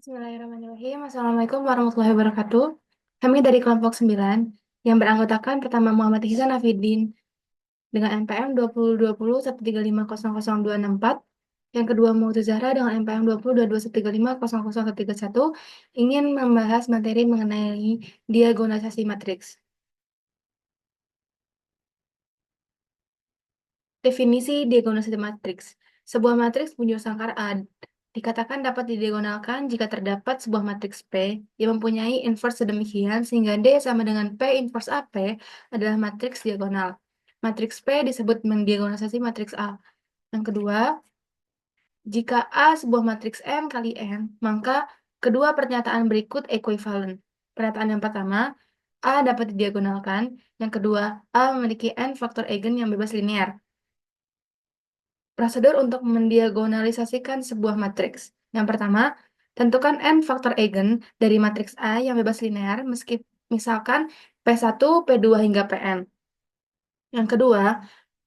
Bismillahirrahmanirrahim. Assalamualaikum warahmatullahi wabarakatuh. Kami dari kelompok 9 yang beranggotakan pertama Muhammad Ihsan Hafidin dengan NPM 202013500264, yang kedua Mautu Zahra dengan NPM 202213500131 ingin membahas materi mengenai diagonalisasi matriks. Definisi diagonalisasi matriks. Sebuah matriks punya sangkar A dikatakan dapat didiagonalkan jika terdapat sebuah matriks P yang mempunyai inverse sedemikian sehingga D sama dengan P inverse AP adalah matriks diagonal. Matriks P disebut mendiagonalisasi matriks A. Yang kedua, jika A sebuah matriks M kali N, maka kedua pernyataan berikut ekuivalen. Pernyataan yang pertama, A dapat didiagonalkan. Yang kedua, A memiliki N faktor eigen yang bebas linear. Prosedur untuk mendiagonalisasikan sebuah matriks. Yang pertama, tentukan n faktor eigen dari matriks A yang bebas linear misalkan P1, P2 hingga Pn. Yang kedua,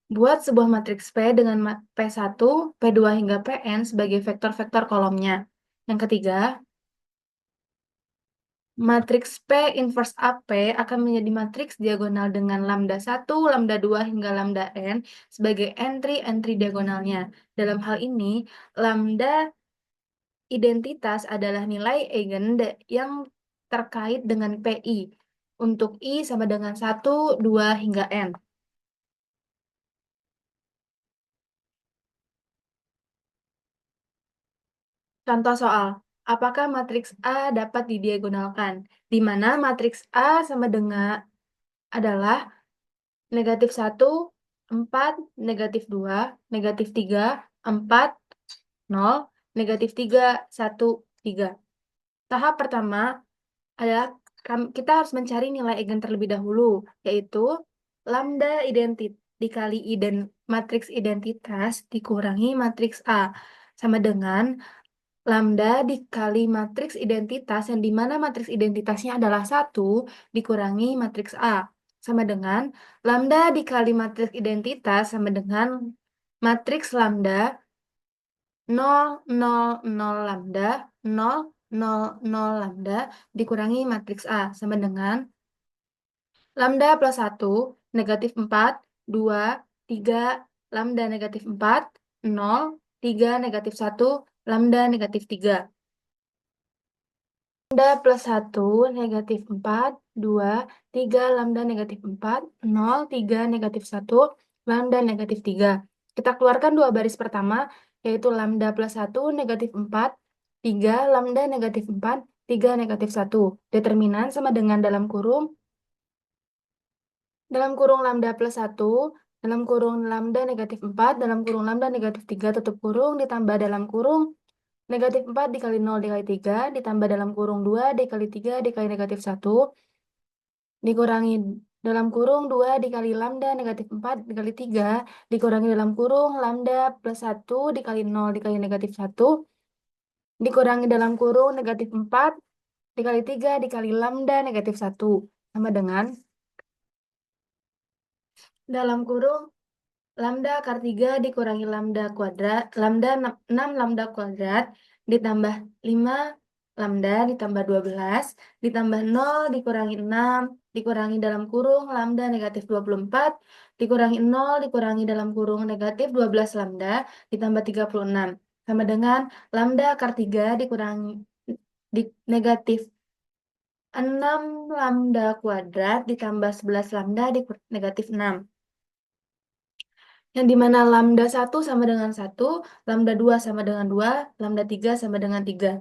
buat sebuah matriks P dengan P1, P2 hingga Pn sebagai vektor-vektor kolomnya. Yang ketiga, matriks P inverse AP akan menjadi matriks diagonal dengan lambda 1, lambda 2, hingga lambda n sebagai entry-entry diagonalnya. Dalam hal ini, lambda identitas adalah nilai eigen yang terkait dengan PI untuk I sama dengan 1, 2, hingga N. Contoh soal, apakah matriks A dapat didiagonalkan? Di mana matriks A sama dengan adalah negatif 1, 4, negatif 2, negatif 3, 4, 0, negatif 3, 1, 3. Tahap pertama adalah kita harus mencari nilai eigen terlebih dahulu, yaitu lambda dikali matriks identitas dikurangi matriks A, sama dengan lambda dikali matriks identitas yang dimana matriks identitasnya adalah 1 dikurangi matriks A, sama dengan lambda dikali matriks identitas sama dengan matriks lambda 0, 0, 0 lambda 0, 0, 0 lambda dikurangi matriks A sama dengan lambda plus 1, negatif 4, 2, 3, lambda negatif 4, 0, 3, negatif 1, lambda negatif 3. Lambda plus 1, negatif 4, 2, 3, lambda negatif 4, 0, 3, negatif 1, lambda negatif 3. Kita keluarkan dua baris pertama, yaitu lambda plus 1, negatif 4, 3, lambda negatif 4, 3, negatif 1. Determinan sama dengan dalam kurung lambda plus 1, dalam kurung lambda negatif 4, dalam kurung lambda negatif 3, tutup kurung, ditambah dalam kurung negatif 4 dikali 0 dikali 3, ditambah dalam kurung 2 dikali 3 dikali negatif 1, dikurangi dalam kurung 2 dikali lambda negatif 4 dikali 3, dikurangi dalam kurung lambda plus 1 dikali 0 dikali negatif 1, dikurangi dalam kurung negatif 4 dikali 3 dikali lambda negatif 1, sama dengan dalam kurung lambda akar 3 dikurangi lambda kuadrat, lambda 6 lambda kuadrat, ditambah 5 lambda, ditambah 12, ditambah 0, dikurangi 6, dikurangi dalam kurung lambda negatif 24, dikurangi 0, dikurangi dalam kurung negatif 12 lambda, ditambah 36. Sama dengan lambda akar 3 dikurangi negatif 6 lambda kuadrat, ditambah 11 lambda, negatif 6. Yang dimana lambda 1 sama dengan 1, lambda 2 sama dengan 2, lambda 3 sama dengan 3.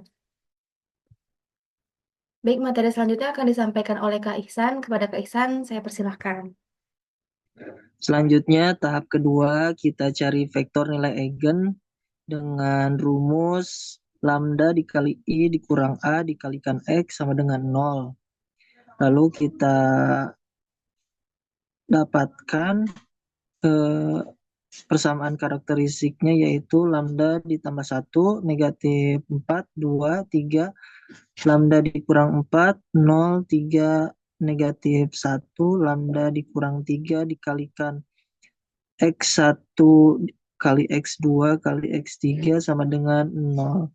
Baik, materi selanjutnya akan disampaikan oleh Kak Ihsan. Kepada Kak Ihsan, saya persilahkan. Selanjutnya, tahap kedua, kita cari vektor nilai eigen dengan rumus lambda dikali I dikurang A dikalikan X sama dengan 0. Lalu kita dapatkan persamaan karakteristiknya, yaitu lambda ditambah 1, negatif 4, 2, 3, lambda dikurang 4, 0, 3, negatif 1, lambda dikurang 3 dikalikan X1 kali X2 kali X3 sama dengan 0.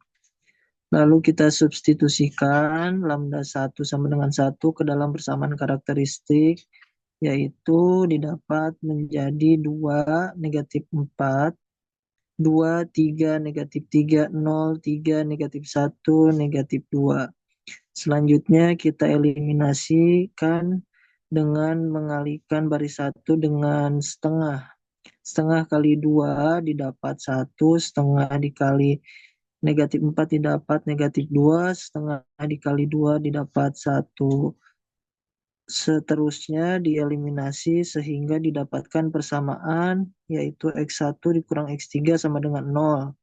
Lalu kita substitusikan lambda 1 sama dengan 1 ke dalam persamaan karakteristik, yaitu didapat menjadi 2, negatif 4, 2, 3, negatif 3, 0, 3, negatif 1, negatif 2. Selanjutnya kita eliminasikan dengan mengalihkan baris 1 dengan setengah. Setengah kali 2 didapat 1, setengah dikali negatif 4 didapat negatif 2, setengah dikali 2 didapat 1. Seterusnya dieliminasi sehingga didapatkan persamaan, yaitu X1 dikurang X3 sama dengan 0.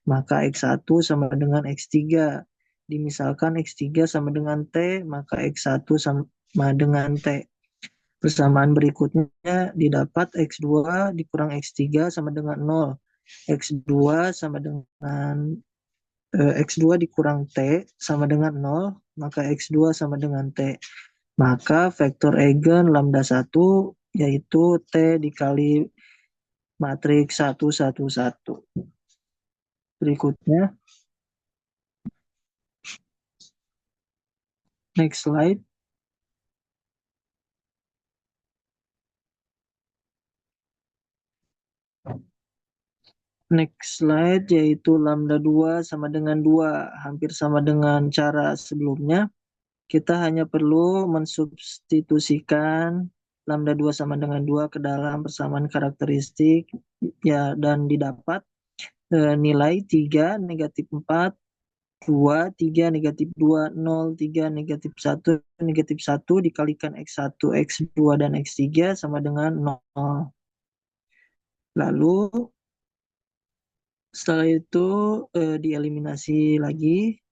Maka X1 sama dengan X3. Dimisalkan X3 sama dengan T, maka X1 sama dengan T. Persamaan berikutnya didapat X2 dikurang X3 sama dengan 0. X2 sama dengan X2 dikurang T sama dengan 0, maka X2 sama dengan T. Maka vektor eigen lambda 1 yaitu T dikali matriks 1, 1, 1. Berikutnya, next slide. Next slide yaitu lambda 2 sama dengan 2. Hampir sama dengan cara sebelumnya. Kita hanya perlu mensubstitusikan lambda 2 sama dengan 2 ke dalam persamaan karakteristik ya, dan didapat nilai 3, negatif 4, 2, 3, negatif 2, 0, 3, negatif 1 dikalikan X1, X2, dan X3 sama dengan 0. Lalu setelah itu dieliminasi lagi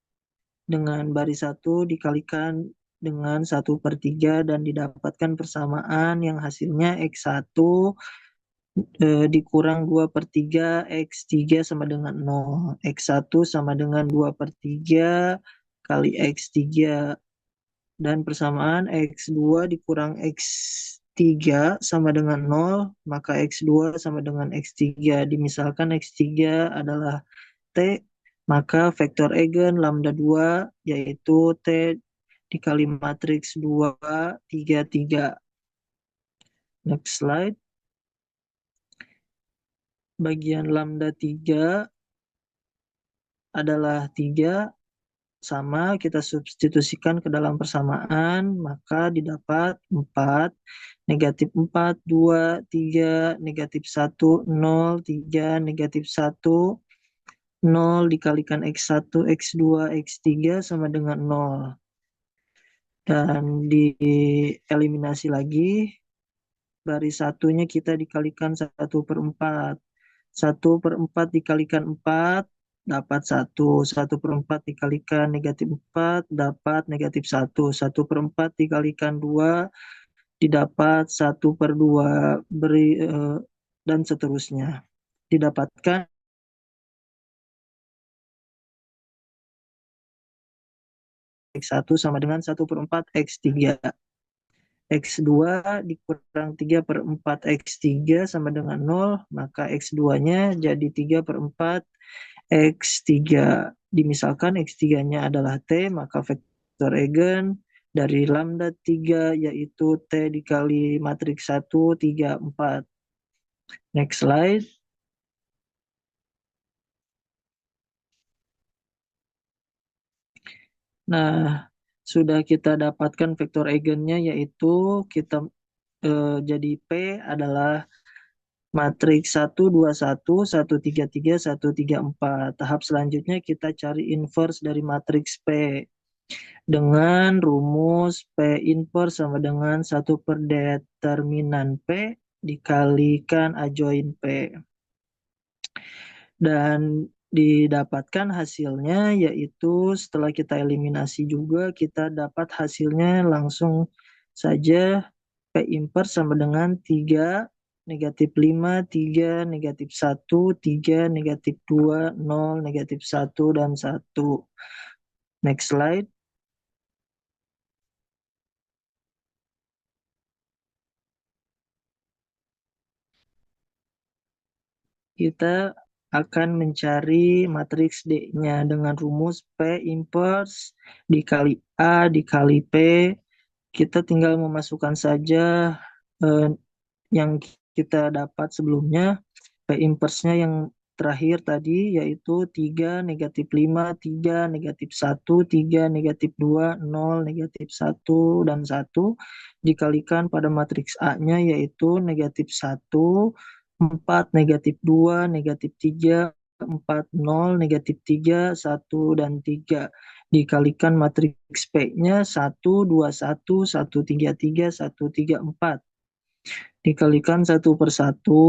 dengan baris 1 dikalikan dengan 1/3 dan didapatkan persamaan yang hasilnya X1 dikurang 2/3 X3 sama dengan 0. X1 sama dengan 2/3 kali X3 dan persamaan X2 dikurang X3 sama dengan 0, maka X2 sama dengan X3. Dimisalkan X3 adalah T, maka vektor eigen lambda 2 yaitu T dikali matriks 2, 3, 3. Next slide. Bagian lambda 3 adalah 3, sama kita substitusikan ke dalam persamaan, maka didapat 4, negatif 4, 2, 3, negatif 1, 0, 3, negatif 1, 0 dikalikan X1, X2, X3 sama dengan 0. Dan dieliminasi lagi, baris satunya kita dikalikan 1/4. 1/4 dikalikan 4 dapat 1. 1/4 dikalikan negatif 4 dapat negatif 1. 1/4 dikalikan 2 didapat 1/2 dan seterusnya. Didapatkan X1 sama dengan 1/4 X3. X2 dikurang 3/4 X3 sama dengan 0, maka X2-nya jadi 3/4 X3. Dimisalkan X3-nya adalah T, maka vektor eigen dari lambda 3 yaitu T dikali matriks 1, 3, 4. Next slide. Nah, sudah kita dapatkan vektor eigennya yaitu kita jadi P adalah matriks 1, 2, 1, 1, 3, 3, 1, 3, 4. Tahap selanjutnya kita cari inverse dari matriks P dengan rumus P inverse sama dengan 1 per determinan P dikalikan adjoin P. Dan didapatkan hasilnya yaitu setelah kita eliminasi juga kita dapat hasilnya langsung saja. P inverse sama dengan 3, negatif 5, 3, negatif 1, 3, negatif 2, 0, negatif 1, dan 1. Next slide. Kita akan mencari matriks D-nya dengan rumus P inverse dikali A dikali P. Kita tinggal memasukkan saja eh, yang kita dapat sebelumnya. P inverse-nya yang terakhir tadi yaitu 3 negatif 5 3 negatif 1 3 negatif 2 0 negatif 1 dan 1 dikalikan pada matriks A-nya yaitu negatif 1 4 negatif 2 negatif 3 4 0 negatif 3 1 dan 3 dikalikan matriks P-nya 1 2 1 1 3 3 1 3 4 dikalikan satu per satu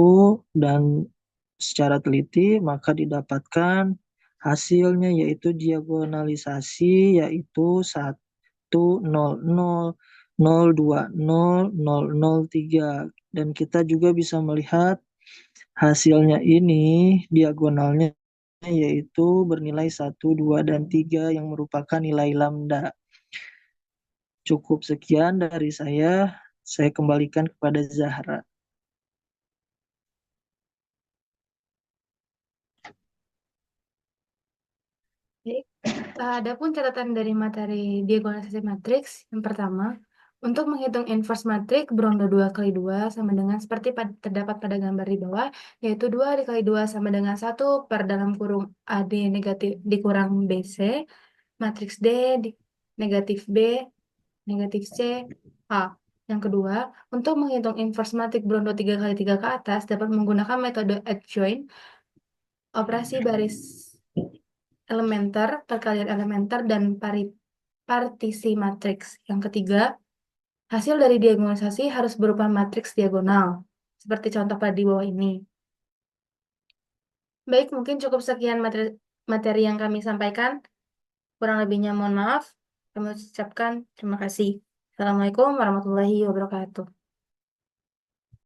dan secara teliti maka didapatkan hasilnya yaitu diagonalisasi yaitu 1 0 0 0 2 0 0 0 3 dan kita juga bisa melihat hasilnya ini diagonalnya yaitu bernilai 1 2 dan 3 yang merupakan nilai lambda. Cukup sekian dari saya kembalikan kepada Zahra. Baik. Adapun catatan dari materi diagonalisasi matriks, yang pertama, untuk menghitung inverse matrik berondo 2 kali 2 sama dengan seperti terdapat pada gambar di bawah, yaitu 2 dikali 2 sama dengan 1 per dalam kurung AD negatif dikurang BC, matriks D negatif B, negatif C, A. Yang kedua, untuk menghitung inverse matrik berondo 3 kali 3 ke atas dapat menggunakan metode adjoint, operasi baris elementer, perkalian elementer, dan partisi matriks. Yang ketiga, hasil dari diagonalisasi harus berupa matriks diagonal, seperti contoh pada di bawah ini. Baik, mungkin cukup sekian materi yang kami sampaikan. Kurang lebihnya mohon maaf. Kami ucapkan terima kasih. Assalamualaikum warahmatullahi wabarakatuh.